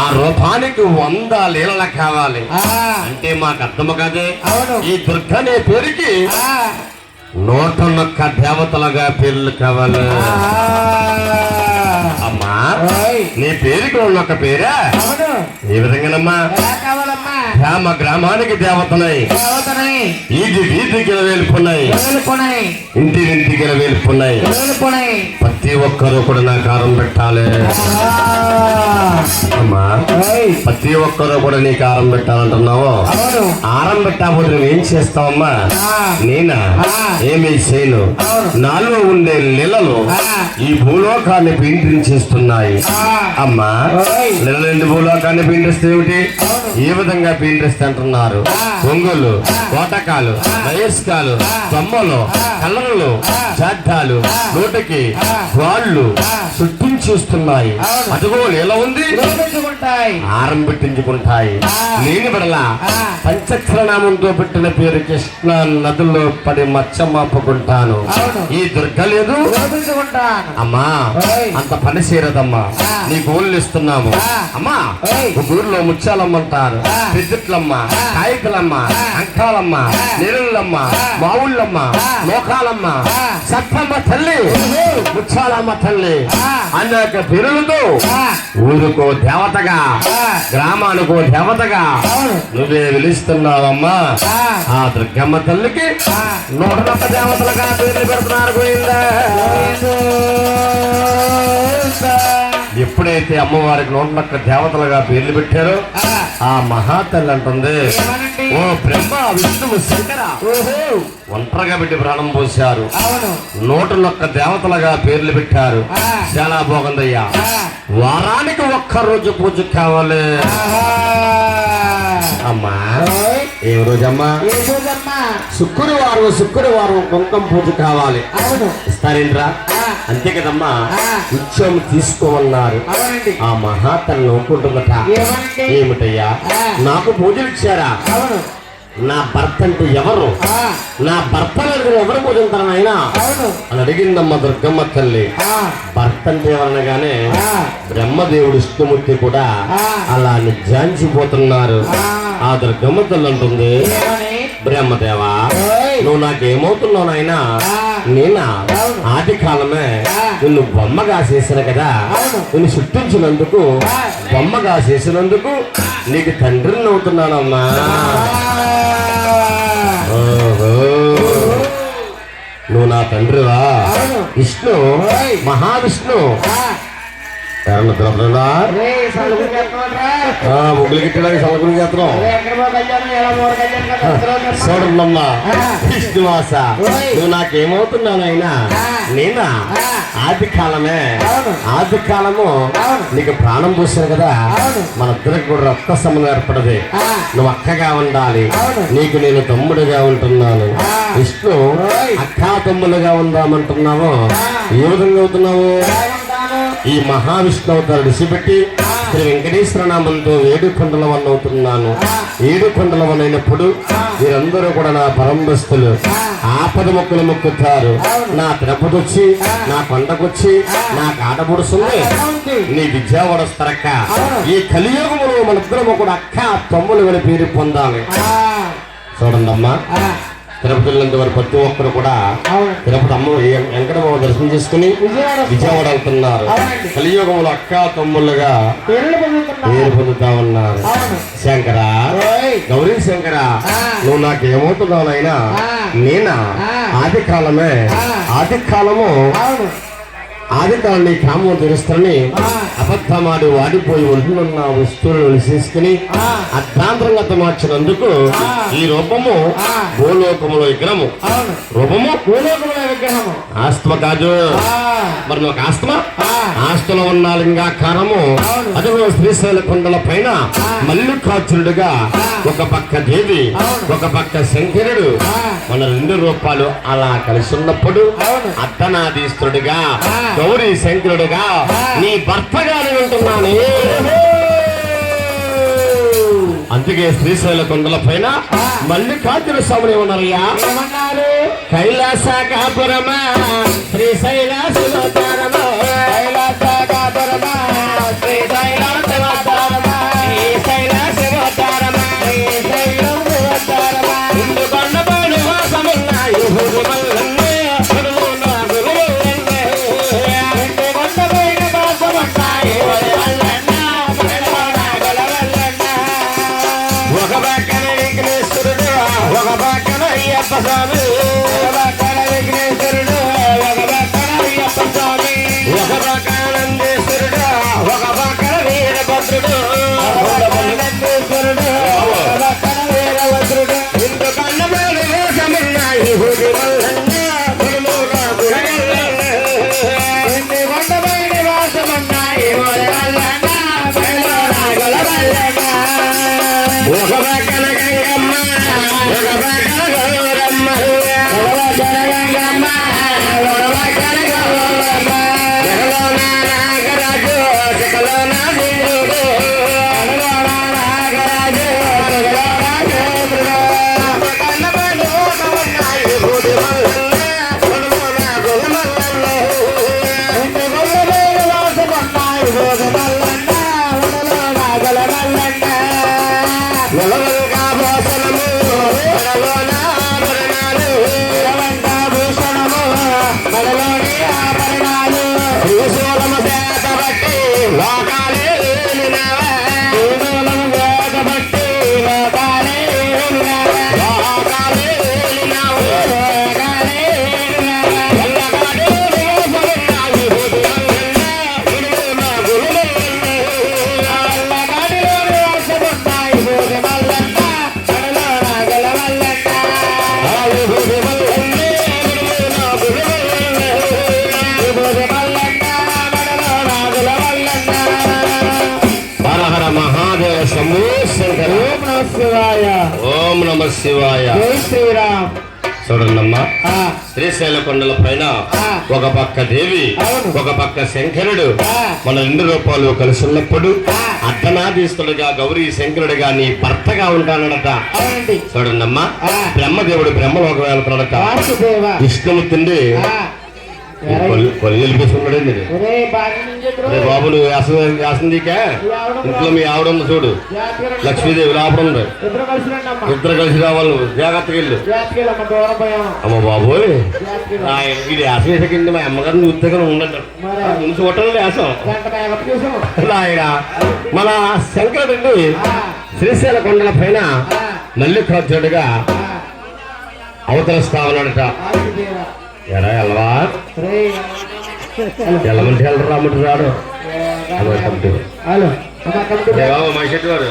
ఆ రూపానికి 100 లీలలు కావాలి అంటే మాకు అర్థము కాదే. ఈ దుర్గ అనే పేరుకి 101 దేవతలుగా పేర్లు కావాలి. అమ్మా నీ పేరుకి 101 పేరా? ఏ విధంగానమ్మా? గ్రామానికి దేవతనై, వీధికి వేలుపున్నాయి, ఇంటికి వేలుపున్నాయి. ప్రతి ఒక్కరూ కూడా నాకు ఆరం పెట్టాలి అమ్మా. ప్రతి ఒక్కరూ కూడా నీకు ఆరం పెట్టాలంటున్నావు. ఆరం పెట్టకపోతే నువ్వేం చేస్తావమ్మా? నేనా ఏమీ చేయను. నాలో ఉండే లీలలు ఈ భూలోకాన్ని పీండ్రించేస్తున్నాయి అమ్మా. లీలలు భూలోకాన్ని పీండ్రిస్తే ఏమిటి? ఏ విధంగా పీండ్రిస్తే అంటున్నారు? ఒంగులు, కోటకాలు, వయస్కాలు, కొమ్మలు, కలర్లు, జాడ్డాలు, నోటికి వాళ్ళు సృష్టించేస్తున్నాయి. అదిగో ఎలా ఉంది? ఆరం పెట్టించుకుంటాయి. లేని బడలా పంచక్షరనామంతో పెట్టిన పేరు కృష్ణ నదుల్లో పడి మచ్చమాపుకుంటాను. ఈ దుర్గ లేదు అమ్మా. అంత పని చేరదమ్మా. నీ గోళ్ళు ఇస్తున్నాము అమ్మా. ఊర్లో ముత్యాలమ్మంటారు, పెద్దట్లమ్మ, కాయకులమ్మ, అంకాలమ్మ, నెరుళ్ళమ్మ, మావుళ్ళమ్మ, మోకాలమ్మ, సత్తమ్మ తల్లి, ముత్యాలమ్మ తల్లి అనేక పేరులతో ఊరుకో దేవతగా, గ్రామానికో దేవతగా నువ్వే పిలుస్తున్నావమ్మా. ఆ దుర్గమ్మ తల్లికి 101 దేవతలుగా పేర్లు పెడుతున్నారు. పోయిందా? ఎప్పుడైతే అమ్మవారికి 101 దేవతలుగా పేర్లు పెట్టారో ఆ మహాతల్లి అంటుంది, ఓ బ్రహ్మ, విష్ణువు, శంకర ఒంటరిగా పెట్టి ప్రాణం పోశారు. 101 దేవతలుగా పేర్లు పెట్టారు. చాలా బాగుందయ్యా. వారానికి 1 రోజు పూజ కావాలి అమ్మా. ఏ రోజమ్మా? శుక్రవారం కుంకుమ పూజ కావాలి. ఇస్తారేంట్రా? అంతే కదమ్మా. నిత్యం తీసుకోమన్నారు. ఆ మహాతల్ని ఒప్పుకుంటుందట. ఏమిటయ్యా? నాకు పూజలు ఇచ్చారా? నా భర్త అంటే ఎవరు? నా భర్త ఎవరు పూజింటారు నాయనా అని అడిగిందమ్మ దుర్గమ్మ తల్లి. భర్త అంటే ఎవరనగానే బ్రహ్మదేవుడు, విష్ణుమూర్తి కూడా అలా నిజాంచిపోతున్నారు. ఆ దుర్గమ్మ తల్లి అంటుంది, బ్రహ్మదేవా నువ్వు నాకేమవుతున్నావు నాయనా? నేనా ఆది కాలమే నిన్ను బొమ్మగా చేసిన కదా. నిన్ను సృష్టించినందుకు, బొమ్మగా చేసినందుకు నీకు తండ్రిని అవుతున్నానమ్మా. నువ్వు నా తండ్రివా? విష్ణు, మహావిష్ణు ముగ్గులు గిట్టడానికి సముద్రం చేస్తున్నాం. చూడమ్మా విష్ణువాస, నువ్వు నాకేమవుతున్నానైనా? నేనా ఆది కాలము నీకు ప్రాణం పోసాను కదా. మన ఇద్దరికి కూడా రక్త సంబంధం ఏర్పడదు. నువ్వు అక్కగా ఉండాలి. నీకు నేను తమ్ముడుగా ఉంటున్నాను. విష్ణు అక్కా తమ్ముడుగా ఉందామంటున్నావు. ఏ విధంగా అవుతున్నావు? ఈ మహావిష్ణు అవతారు విసిపెట్టి శ్రీ వెంకటేశ్వర నామంతో 7 కొండల వన్ అవుతున్నాను. 7 కొండల వన్ అయినప్పుడు మీరందరూ కూడా నా పరంబస్తులు. ఆపద మొక్కులు మొక్కుతారు. నా తిరుపతి వచ్చి, నా కొండకొచ్చి, నా కాటపొడుస్తుంది. నీ విద్యావాడ వస్తారక్క. ఈ కలియుగములో మన ఇద్దరము కూడా అక్క తమ్ములు అని పేరు పొందాలి. చూడండి అమ్మా, తిరుపతి వారు ప్రతి ఒక్కరు కూడా తిరుపతి అమ్మ వెంకటబాబు దర్శనం చేసుకుని విజయవాడ వెళ్తున్నారు. కలియుగంలో అక్క తమ్ముళ్ళుగా పేరు పొందుతా ఉన్నారు. శంకర, గౌరీ శంకర, నువ్వు నాకేమవుతున్నావు నాయనా? నేనా ఆది కాలం కామం తెలుస్తానని అబద్ధమాడి వాడిపోయి ఒంటున్న వస్తువులను తీసుకుని అర్ధాంతరంగా మార్చినందుకు ఈ రూపము భూలోకములో విగ్రహము. రూపము భూలోకములో విగ్రహము. ఆస్తమ కాదు మరి నాకు ఆస్తమ. ఆస్తులో ఉన్న లింగాకారము. అదిగో శ్రీశైల కొండల పైన మల్లికార్జునుడుగా ఒక పక్క దేవి, ఒక పక్క శంకరుడు, మన 2 రూపాలు అలా కలిసి ఉన్నప్పుడు అర్ధనాదీశ్వరుడుగా, గౌరీ శంకరుడుగా నీ భర్తగానే ఉంటున్నాను. అందుకే శ్రీశైల కొండల పైన మల్లికార్జున స్వామిని ఉన్నారయ్యా. కైలాస కాపురమా శ్రీశైల శివతారమా, కైలాస కాపురమా శ్రీశైల శివతారమా. అయ్యప్ప స్వామి ఒక పక్కన విఘ్నేశ్వరుడు ఒక పక్కన అయ్యప్ప స్వామి ఒక పక్కన నందీశ్వరుడు ఒక పక్కన వీరభద్రుడు నందీశ్వరుడు ఒక పక్కన వీరభద్రుడు ఇందు కన్నమైన వేషమున్నాయి హుడి మల్లన్న గురుమూల గురగల్ల ఇందు కొండమైన వాసమున్నాయి హుడి మల్లన్న గురుమూల గురగల్ల ఒక పక్కన గంగమ్మ ఒక పక్కన గౌరమ్మ ఒక పక్కన గంగమ్మ ఒక పక్కన గౌరమ్మ జగలోన నాగరాజు జగలోన దేవుడు జగలోన నాగరాజు జగలోన దేవుడు కన్నబడు ఉన్నాయి హుడి మల్లన్న గురుమూల గురుమల్లన్న ఇందు కొండమైన వాసమున్నాయి హుడి మల్లన్న గురుమూల గురగల్ల భూషణము మనలోని ఆభరణాలు భూషోళము చేత బట్టి లోకాలే భూషోళము చేత బట్టి లోకాలే లోకాలే ఓం నమ శివాయ జై శ్రీరామ్. చూడండమ్మా శ్రీశైల కొండల పైన ఒక పక్క దేవి ఒక పక్క శంకరుడు మన 2 రూపాలు కలిసి ఉన్నప్పుడు అర్ధనాదీస్తుడుగా గౌరీ శంకరుడిగా నీ భర్తగా ఉంటానడట. చూడండమ్మా బ్రహ్మదేవుడు బ్రహ్మలోకం వెళ్తున్నాడట. విష్ణుమూర్తిండి కొల్లు ఉన్నాడండి. బాబు నువ్వు వేసందికా ఇంట్లో మీ ఆవిడ ఉంది చూడు, లక్ష్మీదేవి లోపల ఉంది. ఇద్దరు కలిసి రావాలి, జాగ్రత్తగా వెళ్ళు. అమ్మ బాబోయ్ వీడు వేసం వేసకండి మా అమ్మగారిని ఉత్తగా ఉండండి ముందు చూడటం వేసం. ఆయన మన శంకరుడండి శ్రీశైల కొండల పైన మల్లికార్జునుడిగా అవతరిస్తా ఎరా ఎలవా ఎలమంటే వెళ్ళరు రమ్మంటే రాడు మనిషి వాడు